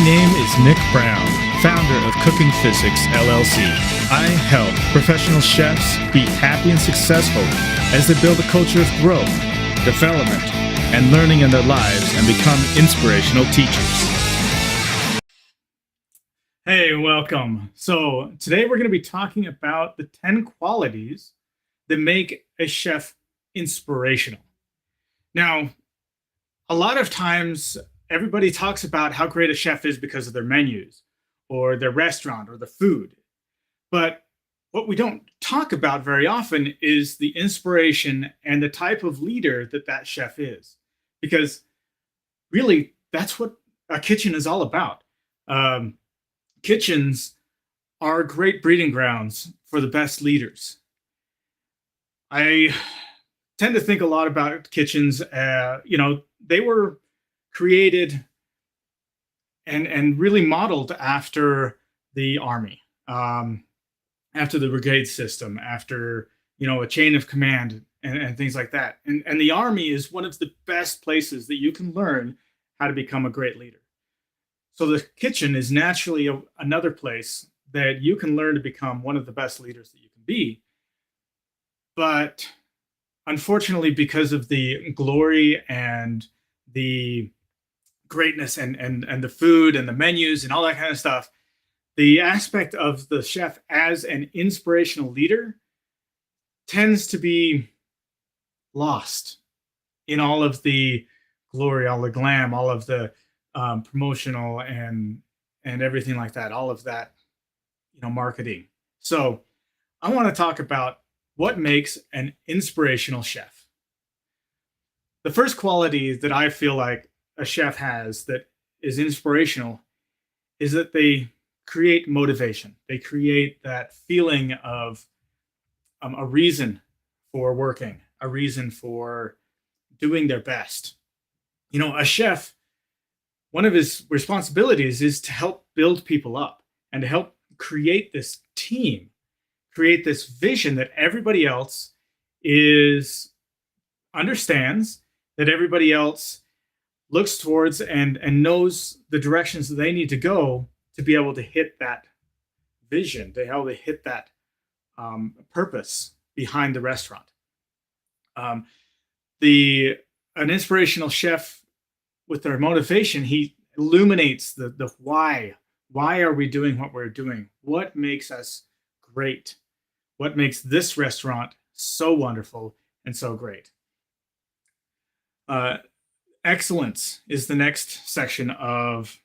name is Nick Brown, founder of Cooking Physics LLC. I help professional chefs be happy and successful as they build a culture of growth, development, and learning in their lives and become inspirational teachers. Hey, welcome. So today we're going to be talking about the 10 qualities that make a chef inspirational. Now, a lot of times everybody talks about how great a chef is because of their menus or their restaurant or the food. But what we don't talk about very often is the inspiration and the type of leader that chef is. Because really, that's what a kitchen is all about. Kitchens are great breeding grounds for the best leaders. I tend to think a lot about kitchens. They were created and really modeled after the army, after the brigade system, after a chain of command and things like that. And the army is one of the best places that you can learn how to become a great leader. So the kitchen is naturally another place that you can learn to become one of the best leaders that you can be. But unfortunately, because of the glory and the greatness and the food and the menus and all that kind of stuff, the aspect of the chef as an inspirational leader tends to be lost in all of the glory, all the glam, all of the promotional and everything like that, all of that, marketing. So I want to talk about what makes an inspirational chef. The first quality that I feel like a chef has that is inspirational is that they create motivation. They create that feeling of a reason for working, a reason for doing their best. A chef, one of his responsibilities is to help build people up and to help create this team, create this vision that everybody else understands, that everybody else looks towards and knows the directions that they need to go to be able to hit that vision, to help they hit that purpose behind the restaurant. An inspirational chef, with their motivation, he illuminates the why. Why are we doing what we're doing? What makes us great? What makes this restaurant so wonderful and so great? Excellence is the next section of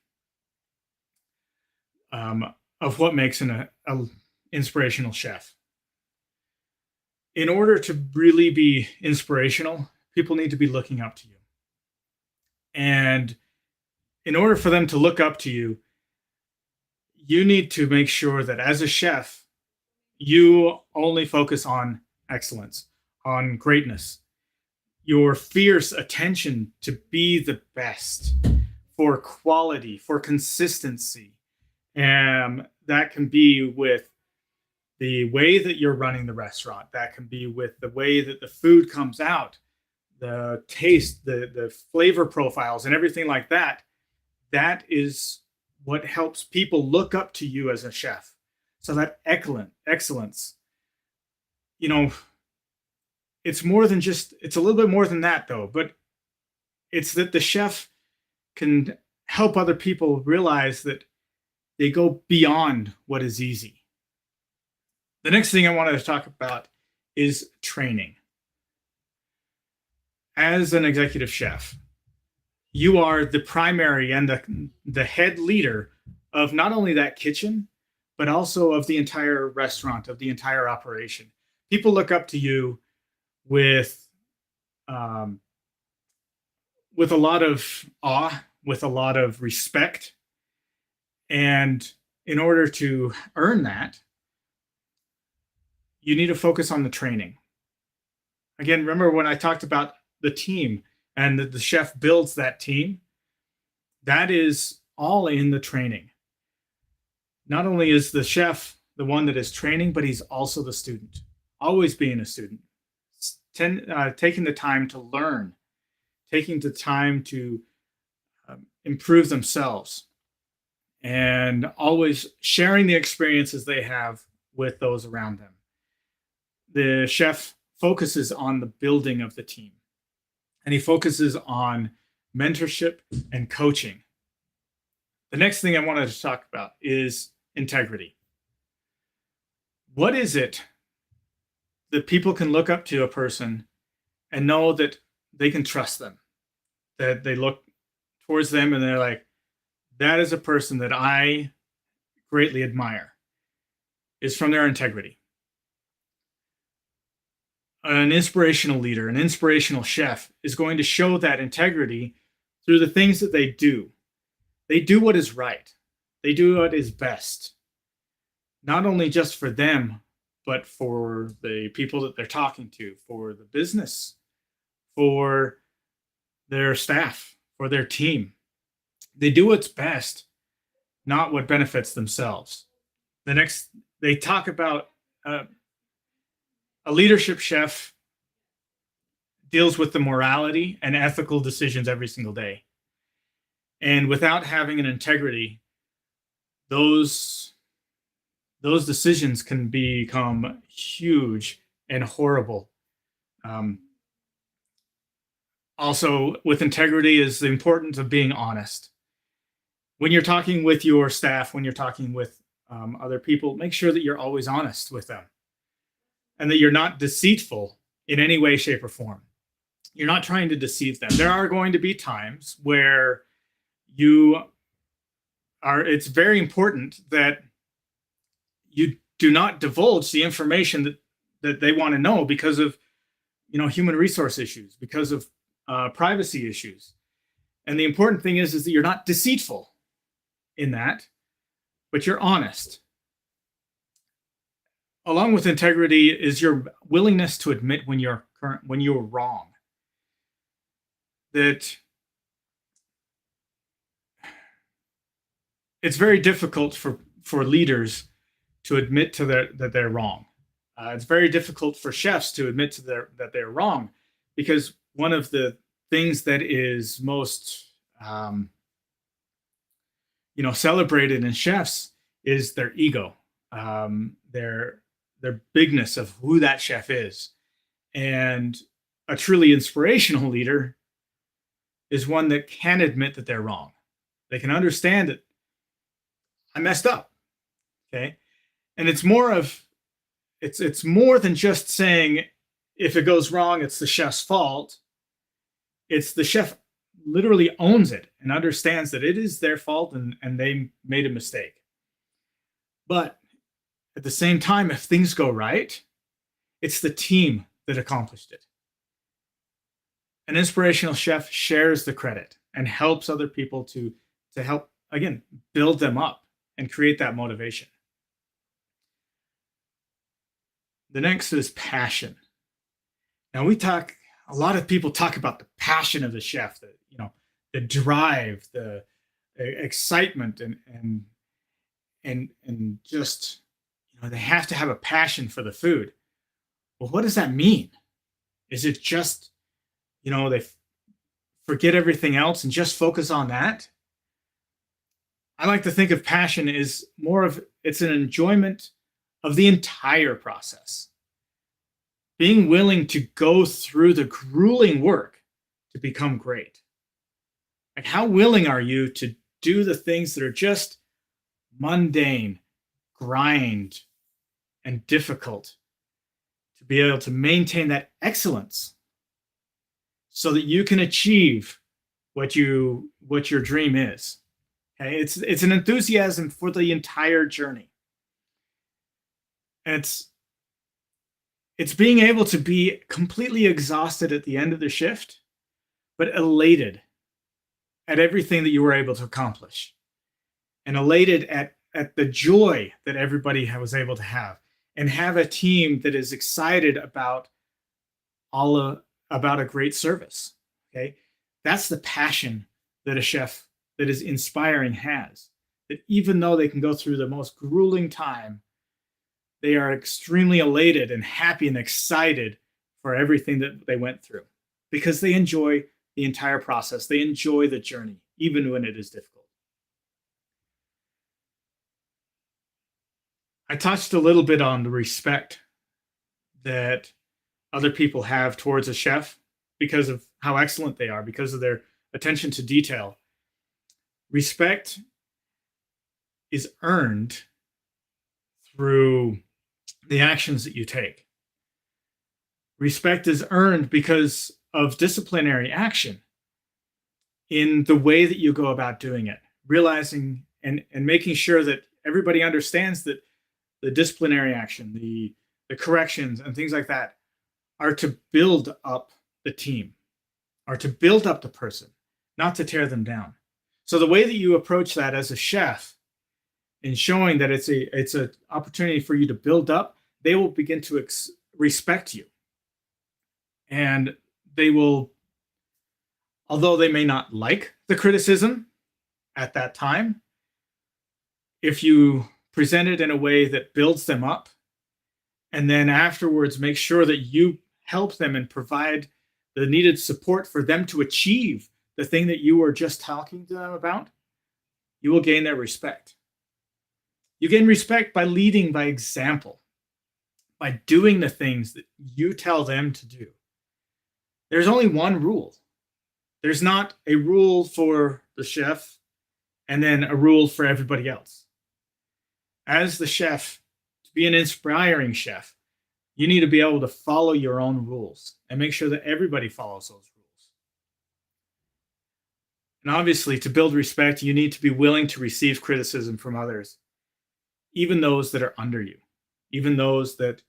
what makes an inspirational chef. In order to really be inspirational, people need to be looking up to you. And in order for them to look up to you, you need to make sure that as a chef, you only focus on excellence, on greatness, your fierce attention to be the best, for quality, for consistency. And that can be with the way that you're running the restaurant. That can be with the way that the food comes out, the taste, the flavor profiles, and everything like that. That is what helps people look up to you as a chef. So that excellence, it's more than it's a little bit more than that though, but it's that the chef can help other people realize that they go beyond what is easy. The next thing I wanted to talk about is training. As an executive chef, you are the primary and the head leader of not only that kitchen, but also of the entire restaurant, of the entire operation. People look up to you with a lot of awe, with a lot of respect. And in order to earn that, you need to focus on the training. Again, remember when I talked about the team and the chef builds that team? That is all in the training. Not only is the chef the one that is training, but he's also the student, always being a student, taking the time to learn, taking the time to improve themselves. and always sharing the experiences they have with those around them. The chef focuses on the building of the team, and he focuses on mentorship and coaching. The next thing I wanted to talk about is integrity. What is it that people can look up to a person and know that they can trust them, that they look towards them and they're like, that is a person that I greatly admire, is from their integrity. An inspirational leader, an inspirational chef is going to show that integrity through the things that they do. They do what is right. They do what is best, not only just for them, but for the people that they're talking to, for the business, for their staff, for their team. They do what's best, not what benefits themselves. They talk about a leadership chef deals with the morality and ethical decisions every single day. And without having an integrity, those decisions can become huge and horrible. Also, with integrity is the importance of being honest. When you're talking with your staff, when you're talking with other people, make sure that you're always honest with them and that you're not deceitful in any way, shape, or form. You're not trying to deceive them. There are going to be times where it's very important that you do not divulge the information that they want to know because of human resource issues, because of privacy issues. And the important thing is that you're not deceitful in that, but you're honest. Along with integrity is your willingness to admit when you're wrong. That it's very difficult for leaders to admit that they're wrong. It's very difficult for chefs to admit that they're wrong, because one of the things that is most celebrated in chefs is their ego, their bigness of who that chef is. And a truly inspirational leader is one that can admit that they're wrong. They can understand that I messed up. Okay. And it's more than just saying, if it goes wrong, it's the chef's fault. It's the chef literally owns it and understands that it is their fault and they made a mistake. But at the same time, if things go right, it's the team that accomplished it. An inspirational chef shares the credit and helps other people to help, again, build them up and create that motivation. The next is passion. Now a lot of people talk about the passion of the chef, the drive, the excitement, and just, they have to have a passion for the food. Well, what does that mean? Is it just, they forget everything else and just focus on that? I like to think of passion as it's an enjoyment of the entire process. Being willing to go through the grueling work to become great. Like, how willing are you to do the things that are just mundane, grind, and difficult, to be able to maintain that excellence so that you can achieve what your dream is? Okay, it's an enthusiasm for the entire journey. And it's being able to be completely exhausted at the end of the shift, but elated at everything that you were able to accomplish, and elated at the joy that everybody was able to have, and have a team that is excited about about a great service. Okay, that's the passion that a chef that is inspiring has. That even though they can go through the most grueling time, they are extremely elated and happy and excited for everything that they went through, because they enjoy the entire process. They enjoy the journey, even when it is difficult. I touched a little bit on the respect that other people have towards a chef because of how excellent they are, because of their attention to detail. Respect is earned through the actions that you take. Respect is earned because of disciplinary action in the way that you go about doing it, realizing and making sure that everybody understands that the disciplinary action, the corrections and things like that are to build up the team, are to build up the person, not to tear them down. So the way that you approach that as a chef in showing that it's a opportunity for you to build up, they will begin to respect you. And they will, although they may not like the criticism at that time, if you present it in a way that builds them up, and then afterwards make sure that you help them and provide the needed support for them to achieve the thing that you were just talking to them about, you will gain their respect. You gain respect by leading by example, by doing the things that you tell them to do. There's only one rule. There's not a rule for the chef and then a rule for everybody else. As the chef, to be an inspiring chef, you need to be able to follow your own rules and make sure that everybody follows those rules. And obviously, to build respect, you need to be willing to receive criticism from others, even those that are under you, even those that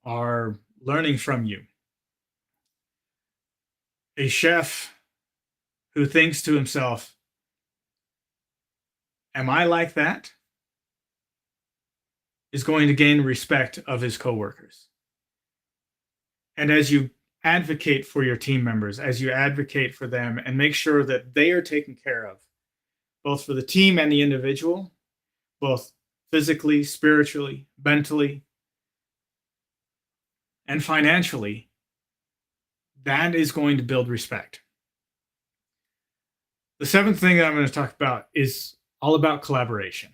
are learning from you. A chef who thinks to himself, am I like that? Is going to gain respect of his coworkers. And as you advocate for your team members, as you advocate for them and make sure that they are taken care of, both for the team and the individual, both physically, spiritually, mentally, and financially, that is going to build respect. The seventh thing that I'm going to talk about is all about collaboration.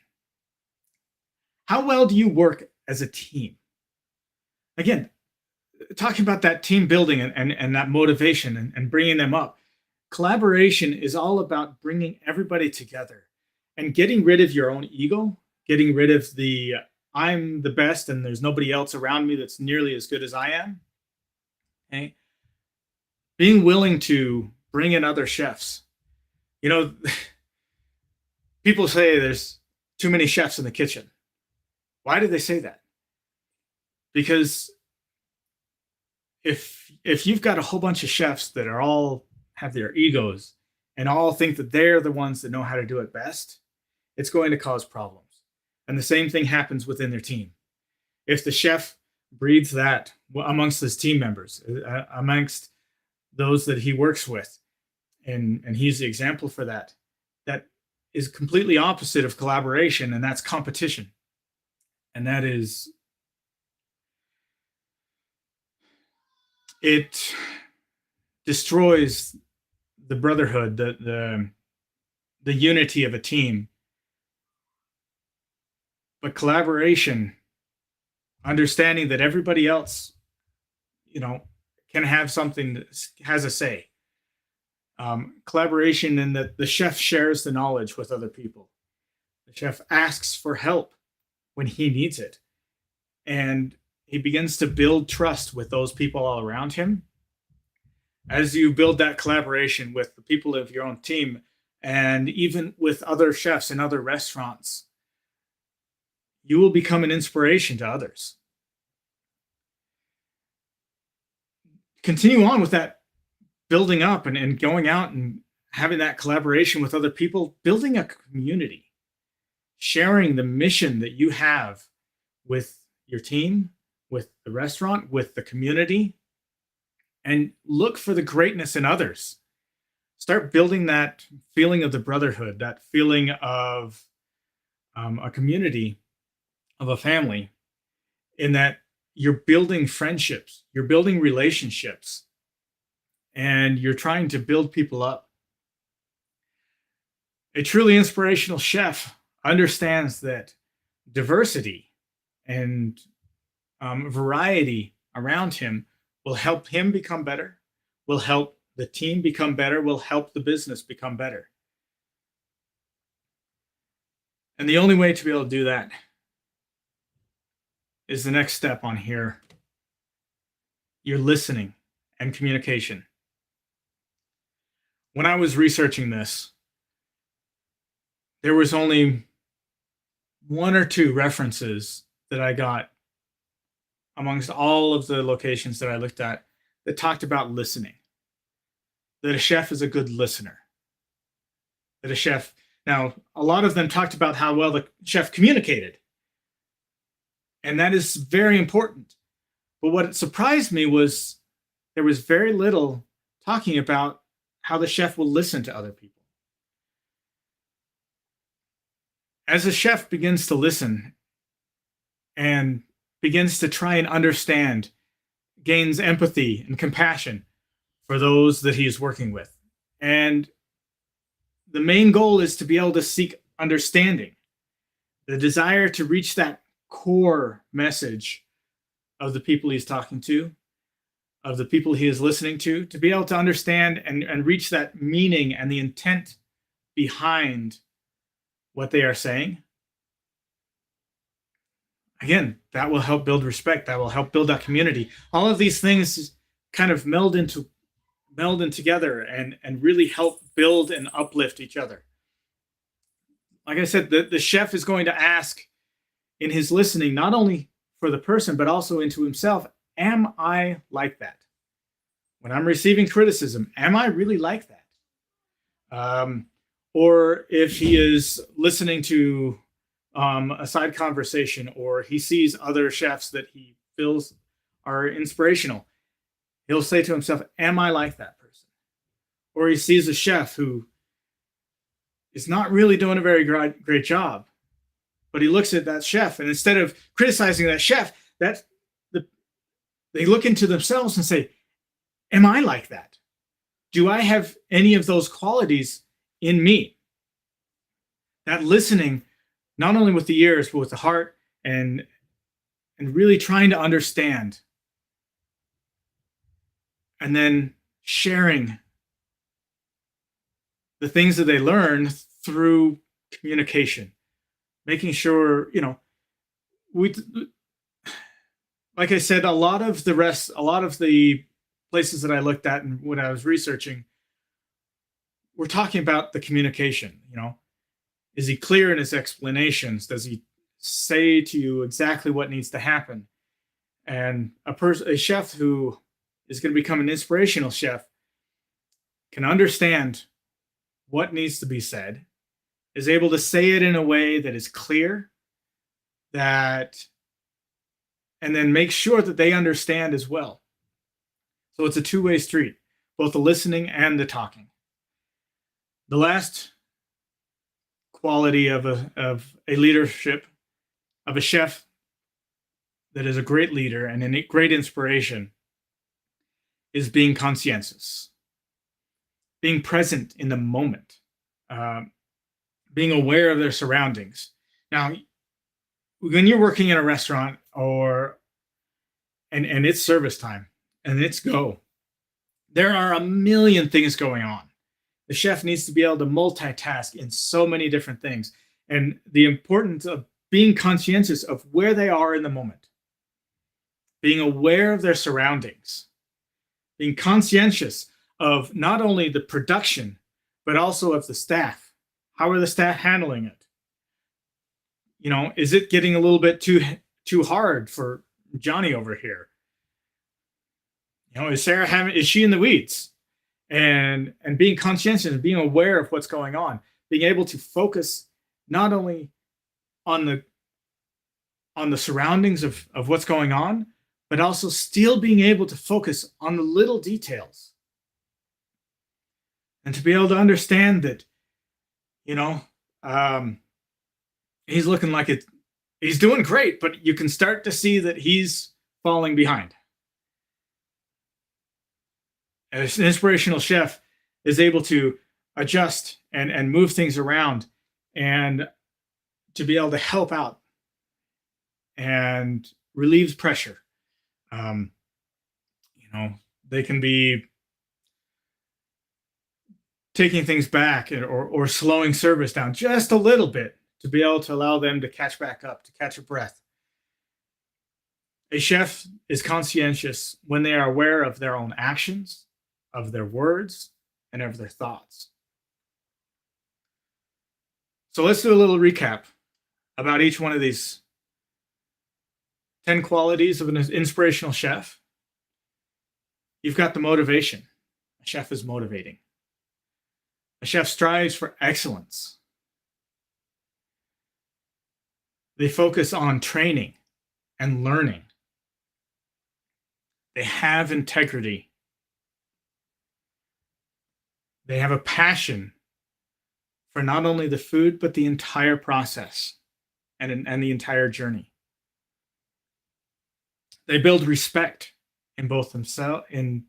How well do you work as a team? Again, talking about that team building and that motivation and bringing them up. Collaboration is all about bringing everybody together and getting rid of your own ego, getting rid of the I'm the best and there's nobody else around me that's nearly as good as I am. Okay? Being willing to bring in other chefs. You know, people say there's too many chefs in the kitchen. Why do they say that? Because if you've got a whole bunch of chefs that are all have their egos and all think that they're the ones that know how to do it best, it's going to cause problems. And the same thing happens within their team. If the chef breeds that amongst his team members, amongst those that he works with, and he's the example for that, that is completely opposite of collaboration, and that's competition. And that is, it destroys the brotherhood, the unity of a team. But collaboration, understanding that everybody else, can have something that has a say. Collaboration in that the chef shares the knowledge with other people. The chef asks for help when he needs it. And he begins to build trust with those people all around him. As you build that collaboration with the people of your own team and even with other chefs in other restaurants, you will become an inspiration to others. Continue on with that building up and going out and having that collaboration with other people, building a community, sharing the mission that you have with your team, with the restaurant, with the community, and look for the greatness in others. Start building that feeling of the brotherhood, that feeling of a community, of a family, in that you're building friendships, you're building relationships, and you're trying to build people up. A truly inspirational chef understands that diversity and variety around him will help him become better, will help the team become better, will help the business become better. And the only way to be able to do that is the next step on here. You're listening and communication. When I was researching this, there was only one or two references that I got amongst all of the locations that I looked at that talked about listening. That a chef is a good listener. That a chef, now, a lot of them talked about how well the chef communicated. And that is very important. But what surprised me was there was very little talking about how the chef will listen to other people. As a chef begins to listen and begins to try and understand, gains empathy and compassion for those that he is working with. And the main goal is to be able to seek understanding, the desire to reach that core message of the people he's talking to, of the people he is listening to be able to understand and reach that meaning and the intent behind what they are saying. Again, that will help build respect. That will help build that community. All of these things kind of meld in together and really help build and uplift each other. Like I said, the chef is going to ask in his listening, not only for the person, but also into himself, am I like that? When I'm receiving criticism, am I really like that? Or if he is listening to a side conversation, or he sees other chefs that he feels are inspirational, he'll say to himself, am I like that person? Or he sees a chef who is not really doing a very great job, but he looks at that chef, and instead of criticizing that chef, they look into themselves and say, am I like that? Do I have any of those qualities in me? That listening, not only with the ears, but with the heart, and really trying to understand, and then sharing the things that they learn through communication, making sure, like I said, a lot of the places that I looked at and when I was researching, we're talking about the communication. Is he clear in his explanations? Does he say to you exactly what needs to happen? And a chef who is going to become an inspirational chef can understand what needs to be said, is able to say it in a way that is clear, and then make sure that they understand as well. So it's a two-way street, both the listening and the talking. The last quality of a leadership, of a chef that is a great leader and a great inspiration, is being conscientious, being present in the moment, being aware of their surroundings. Now, when you're working in a restaurant and it's service time and it's go, there are a million things going on. The chef needs to be able to multitask in so many different things. And the importance of being conscientious of where they are in the moment, being aware of their surroundings, being conscientious of not only the production, but also of the staff. How are the staff handling it? Is it getting a little bit too hard for Johnny over here? Is she in the weeds? And being conscientious and being aware of what's going on, being able to focus not only on the surroundings of what's going on, but also still being able to focus on the little details. And to be able to understand that, he's looking like he's doing great, but you can start to see that he's falling behind. As an inspirational chef is able to adjust and move things around and to be able to help out and relieves pressure. Um, you know, they can be taking things back or slowing service down just a little bit to be able to allow them to catch back up, to catch a breath. A chef is conscientious when they are aware of their own actions, of their words, and of their thoughts. So let's do a little recap about each one of these 10 qualities of an inspirational chef. You've got the motivation. A chef is motivating. A chef strives for excellence. They focus on training and learning. They have integrity. They have a passion for not only the food, but the entire process and the entire journey. They build respect in both themselves, in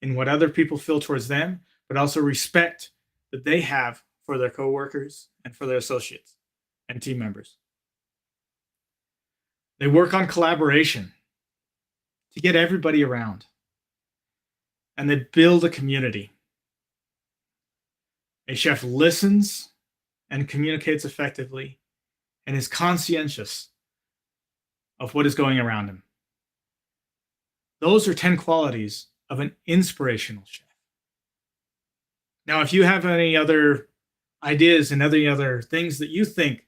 what other people feel towards them, but also respect that they have for their coworkers and for their associates and team members. They work on collaboration to get everybody around, and they build a community. A chef listens and communicates effectively and is conscientious of what is going around him. Those are 10 qualities of an inspirational chef. Now, if you have any other ideas and any other things that you think,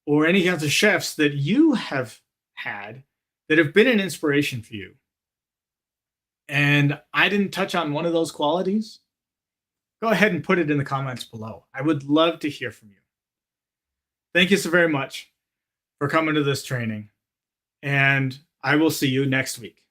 or any other chefs that you have had that have been an inspiration for you, and I didn't touch on one of those qualities, go ahead and put it in the comments below. I would love to hear from you. Thank you so very much for coming to this training, and I will see you next week.